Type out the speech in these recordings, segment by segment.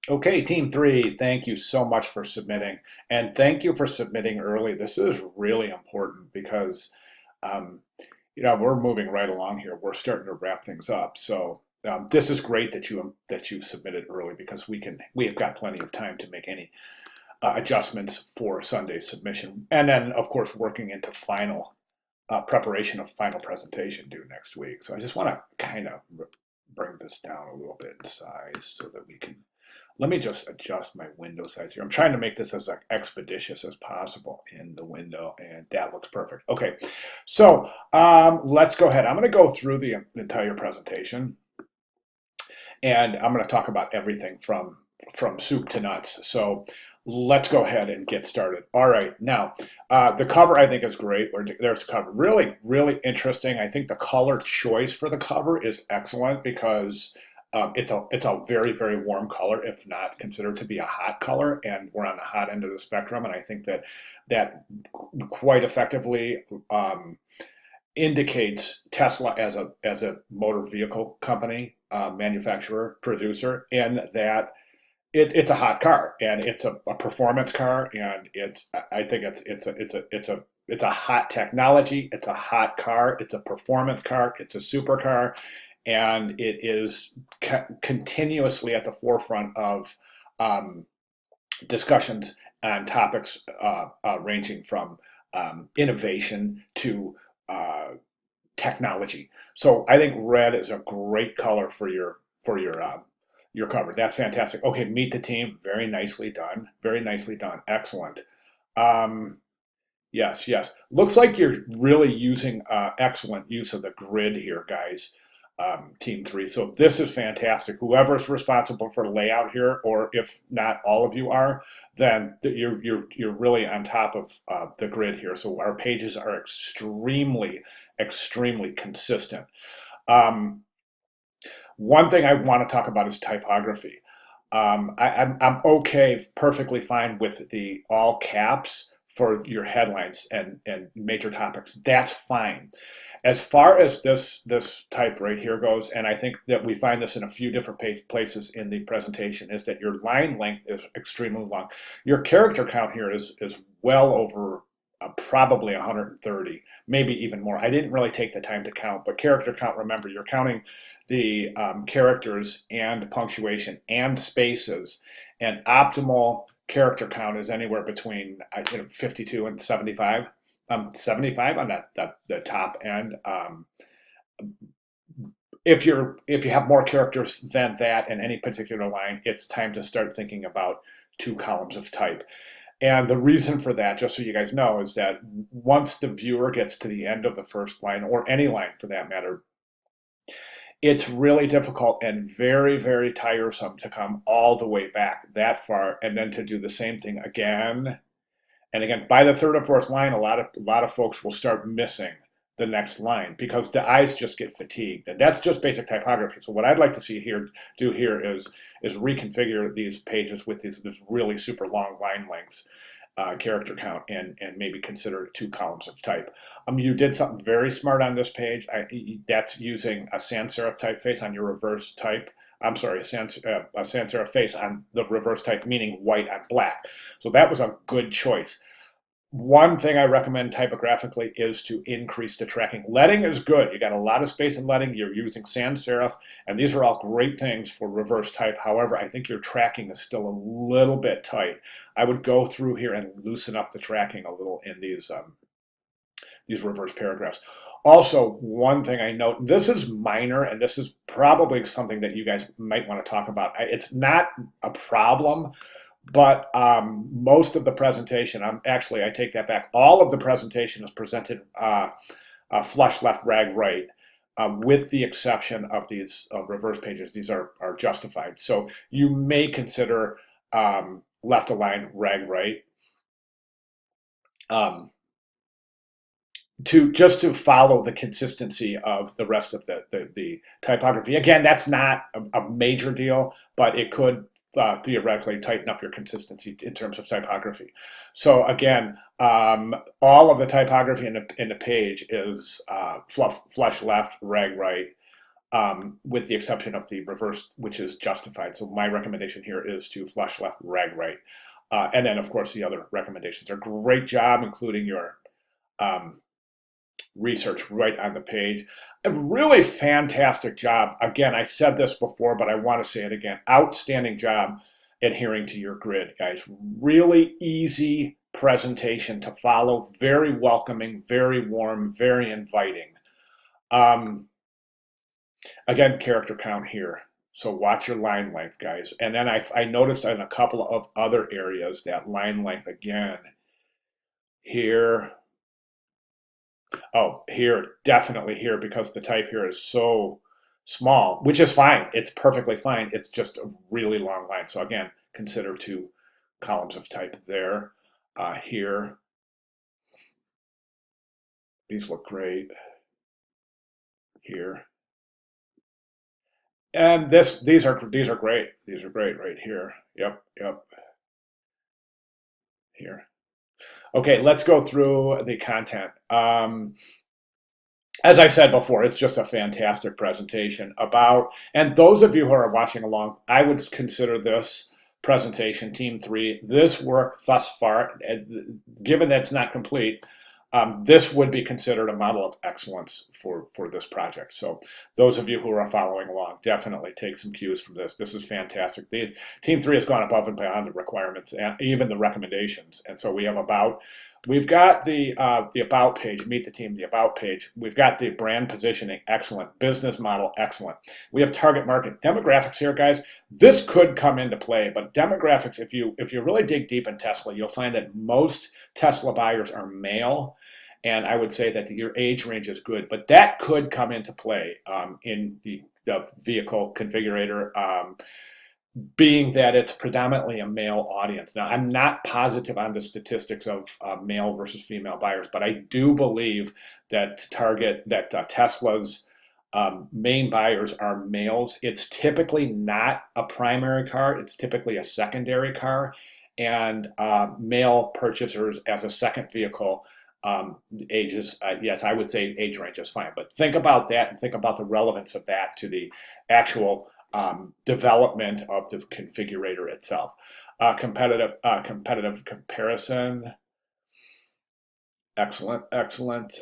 Okay, team three, thank you so much for submitting. And thank you for submitting early. This is really important because, um, we're moving right along here. We're starting to wrap things up. So this is great that you submitted early because we have got plenty of time to make any adjustments for Sunday's submission. And then, of course, working into final preparation of final presentation due next week. So I just want to kind of bring this down a little bit in size so that we can let me just adjust my window size here. I'm trying to make this as expeditious as possible in the window, and that looks perfect. Okay, so let's go ahead. I'm going to go through the entire presentation, and I'm going to talk about everything from soup to nuts. So let's go ahead and get started. All right, now the cover I think is great. There's the cover, really, really interesting. I think the color choice for the cover is excellent because it's a very, very warm color, if not considered to be a hot color, and we're on the hot end of the spectrum. And I think that quite effectively indicates Tesla as a motor vehicle company, manufacturer, producer, and that it's a hot car and it's a performance car, and I think it's a hot technology. It's a hot car. It's a performance car. It's a supercar, and it is continuously at the forefront of um, discussions on topics ranging from innovation to uh, technology. So I think red is a great color for your cover. That's fantastic. Okay, meet the team. Very nicely done. Very nicely done. Excellent. Um, yes, yes. Looks like you're really using excellent use of the grid here, guys. Team three. So this is fantastic. Whoever's responsible for layout here, or if not all of you are, then you're really on top of the grid here. So our pages are extremely consistent. Um, One thing I want to talk about is typography. I'm okay, perfectly fine with the all caps for your headlines and major topics. That's fine. As far as this type right here goes, and I think that we find this in a few different places in the presentation, is that your line length is extremely long. Your character count here is well over probably 130, maybe even more. I didn't really take the time to count, but character count, remember, you're counting the characters and punctuation and spaces, and optimal character count is anywhere between 52 and 75. 75 on the top end. If you have more characters than that in any particular line, it's time to start thinking about two columns of type. And the reason for that, just so you guys know, is that once the viewer gets to the end of the first line, or any line for that matter, it's really difficult and very, very tiresome to come all the way back that far and then to do the same thing again and again. By the third or fourth line, a lot of folks will start missing the next line because the eyes just get fatigued, and that's just basic typography. So what I'd like to see here do here is reconfigure these pages with these really super long line lengths, character count, and maybe consider two columns of type. You did something very smart on this page. That's using a sans serif typeface on your reverse type. I'm sorry, a sans serif face on the reverse type, meaning white on black. So that was a good choice. One thing I recommend typographically is to increase the tracking. Leading is good. You got a lot of space in leading. You're using sans serif, and these are all great things for reverse type. However, I think your tracking is still a little bit tight. I would go through here and loosen up the tracking a little in these reverse paragraphs. Also, one thing I note, this is minor, and this is probably something that you guys might want to talk about. It's not a problem, but most of the presentation, I take that back. All of the presentation is presented flush left, rag right, with the exception of these reverse pages. These are justified. So you may consider left align, rag right. Um, to follow the consistency of the rest of the typography. Again, that's not a major deal, but it could theoretically tighten up your consistency in terms of typography. So again, all of the typography in the page is flush left, rag right. with the exception of the reverse, which is justified. So my recommendation here is to flush left, rag right. And then, of course, the other recommendations are great job, including your research right on the page. A really fantastic job. Again, I said this before, but I want to say it again. Outstanding job adhering to your grid, guys. Really easy presentation to follow. Very welcoming, very warm, very inviting. Again, character count here. So watch your line length, guys. And then I noticed in a couple of other areas that line length again. Here, oh, here, definitely here, because the type here is so small, which is fine. It's perfectly fine. It's just a really long line. So again, consider 2 columns of type there. Here, these look great. Here. And these are great. These are great right here. Yep, yep. Here. Okay, let's go through the content. As I said before, it's just a fantastic presentation about, and those of you who are watching along, I would consider this presentation, Team 3, this work thus far, given that it's not complete, this would be considered a model of excellence for this project. So those of you who are following along, definitely take some cues from this. This is fantastic. Team 3 has gone above and beyond the requirements and even the recommendations. And so we have we've got the about page, meet the team, the about page. We've got the brand positioning, excellent. Business model, excellent. We have target market demographics here, guys. This could come into play, but demographics, if you really dig deep in Tesla, you'll find that most Tesla buyers are male. And I would say that your age range is good, but that could come into play in the vehicle configurator, being that it's predominantly a male audience. Now, I'm not positive on the statistics of male versus female buyers, but I do believe that Tesla's main buyers are males. It's typically not a primary car. It's typically a secondary car. And male purchasers as a second vehicle, ages, yes, I would say age range is fine. But think about that and think about the relevance of that to the actual development of the configurator itself. Competitive comparison. Excellent, excellent.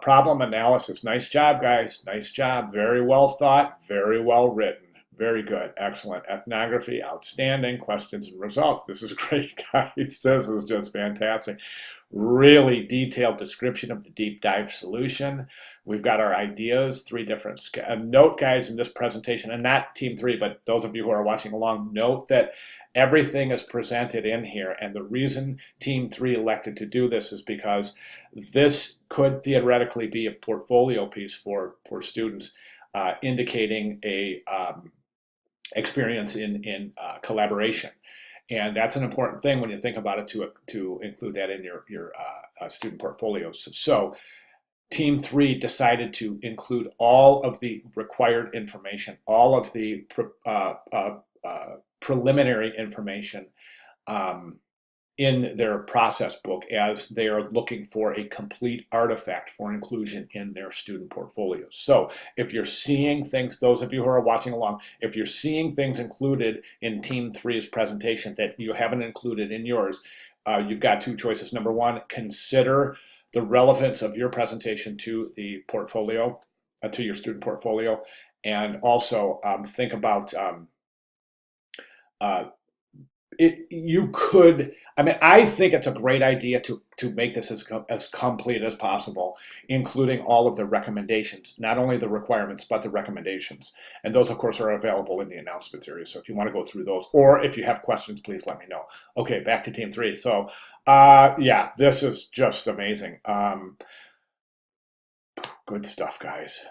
Problem analysis. Nice job, guys. Nice job. Very well thought, very well written. Very good. Excellent. Ethnography, outstanding. Questions and results. This is great, guys. This is just fantastic. Really detailed description of the deep dive solution. We've got our ideas, 3 different. Note, guys, in this presentation, and not Team 3, but those of you who are watching along, note that everything is presented in here. And the reason Team 3 elected to do this is because this could theoretically be a portfolio piece for students, indicating a experience in collaboration. And that's an important thing when you think about it, to include that in your student portfolios. So Team 3 decided to include all of the required information, all of the preliminary information in their process book, as they are looking for a complete artifact for inclusion in their student portfolios. So if you're seeing things, those of you who are watching along, if you're seeing things included in Team 3's presentation that you haven't included in yours, you've got 2 choices. Number 1, consider the relevance of your presentation to the portfolio, to your student portfolio, and also think about you could, I mean, I think it's a great idea to make this as complete as possible, including all of the recommendations, not only the requirements, but the recommendations. And those, of course, are available in the announcements area. So if you want to go through those, or if you have questions, please let me know. Okay, back to Team 3. So yeah, this is just amazing. Good stuff, guys.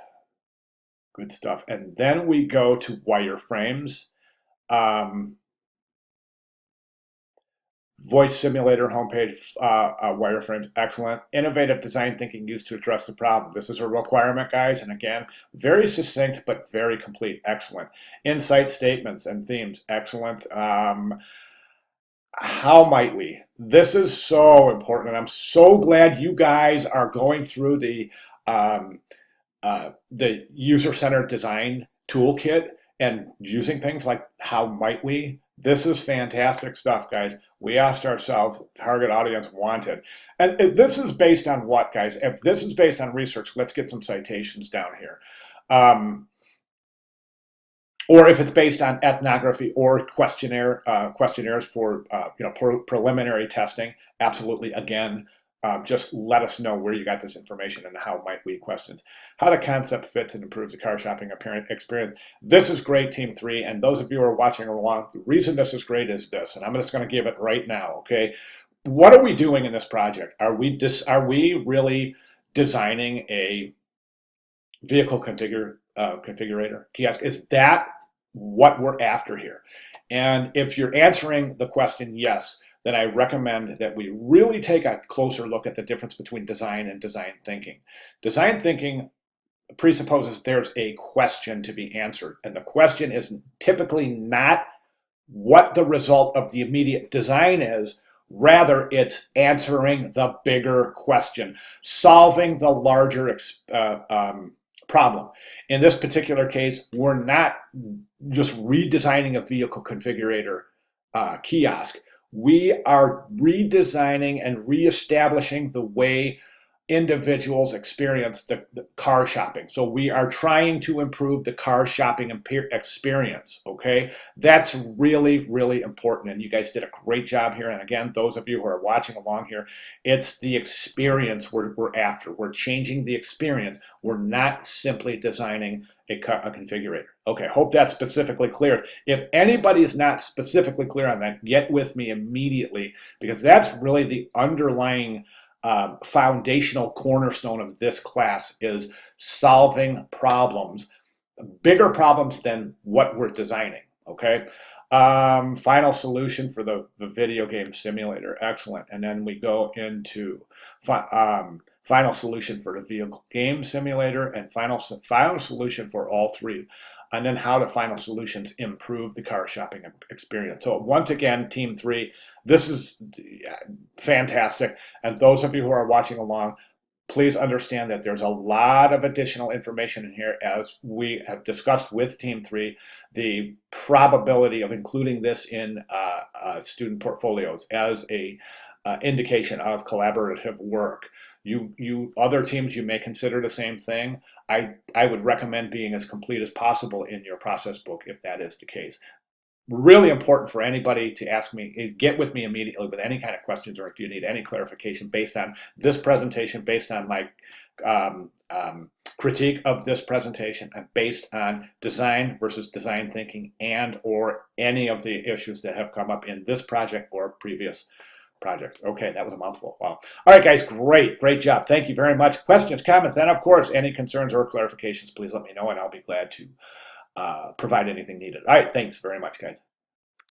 Good stuff. And then we go to wireframes. Voice simulator homepage, wireframes, excellent. Innovative design thinking used to address the problem. This is a requirement, guys, and again, very succinct but very complete, excellent. Insight statements and themes, excellent. How might we? This is so important, and I'm so glad you guys are going through the the user-centered design toolkit and using things like how might we. This is fantastic stuff, guys. We asked ourselves, target audience wanted. And this is based on what, guys? If this is based on research, let's get some citations down here. Or if it's based on ethnography or questionnaires for preliminary testing, absolutely. Again, just let us know where you got this information and how might we questions. How the concept fits and improves the car shopping experience. This is great, Team 3, and those of you who are watching along, the reason this is great is this, and I'm just going to give it right now, okay? What are we doing in this project? Are we really designing a vehicle configurator kiosk? Is that what we're after here? And if you're answering the question yes, then I recommend that we really take a closer look at the difference between design and design thinking. Design thinking presupposes there's a question to be answered, and the question is typically not what the result of the immediate design is. Rather, it's answering the bigger question, solving the larger problem. In this particular case, we're not just redesigning a vehicle configurator kiosk. We are redesigning and reestablishing the way individuals experience the car shopping. So we are trying to improve the car shopping experience, okay? That's really, really important, and you guys did a great job here. And again, those of you who are watching along here, it's the experience we're after. We're changing the experience. We're not simply designing a configurator. Okay, hope that's specifically clear. If anybody is not specifically clear on that, get with me immediately, because that's really the underlying foundational cornerstone of this class, is solving problems, bigger problems than what we're designing, okay? Final solution for the video game simulator, excellent. And then we go into final solution for the vehicle game simulator and final solution for all three. And then how the final solutions improve the car shopping experience. So once again, Team 3, this is fantastic. And those of you who are watching along, please understand that there's a lot of additional information in here, as we have discussed with Team 3, the probability of including this in student portfolios as a indication of collaborative work. You other teams, you may consider the same thing. I would recommend being as complete as possible in your process book if that is the case. Really important for anybody to ask me, get with me immediately with any kind of questions, or if you need any clarification based on this presentation, based on my critique of this presentation, and based on design versus design thinking, and or any of the issues that have come up in this project or previous projects. Okay, that was a mouthful. Wow. All right, guys, great job. Thank you very much. Questions, comments, and of course, any concerns or clarifications, please let me know, and I'll be glad to provide anything needed. All right, thanks very much, guys.